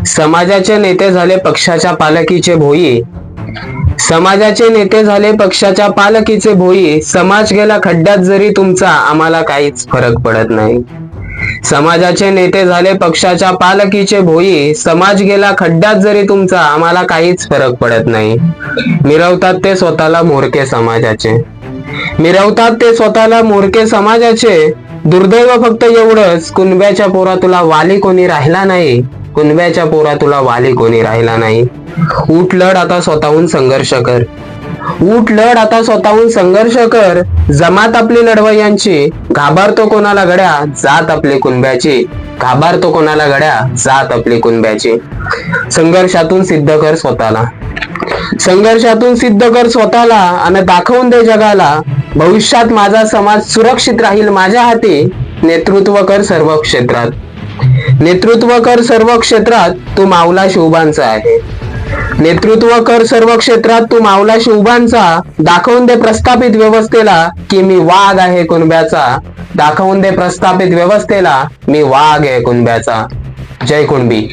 समाजाचे नेते झाले पक्षाच्या पालखीचे भोई, समाजाचे नेते झाले पक्षाच्या पालखीचे भोई, समाज गेला खड्ड्यात जरी तुमचा आम्हाला काहीच फरक पडत नाही। समाजाचे नेते झाले पक्षाच्या पालखीचे भोई, समाज गेला खड्ड्यात जरी तुमचा आम्हाला काहीच फरक पडत नाही। मिरवतात ते स्वतःला म्होरके समाजाचे, मिरवतात ते स्वतःला म्होरके समाजाचे, दुर्दैव फक्त एवढंच कुणब्याच्या पोरा तुला वाली कोणी राहिला नाही, कुणब्याच्या पोरा तुला वाली कोणी राहिला नाही। उठ लढ आता स्वतःहून संघर्ष कर, उठ लढ आता स्वतःहून संघर्ष कर, जमात आपली लढवय्यांची, घाबरतो कोणाला गड्या जात आपली कुणब्याची, घाबरतो कोणाला गड्या जात आपली कुणब्याची। संघर्षातून सिद्ध कर स्वतःला, संघर्षातून सिद्ध कर स्वतःला आणि दाखवून दे जगाला, भविष्यात माझा समाज सुरक्षित राहील माझ्या हाती। नेतृत्व कर सर्व क्षेत्रात, नेतृत्व कर सर्व क्षेत्रात, तू मावला शिवबांचा आहे। नेतृत्व कर सर्व क्षेत्रात, तू मावला शिवबांचा, दाखवून दे प्रस्थापित व्यवस्थेला की मी वाघ आहे कुणब्याचा, दाखवून दे प्रस्थापित व्यवस्थेला मी वाघ आहे कुणब्याचा। जय कुणबी।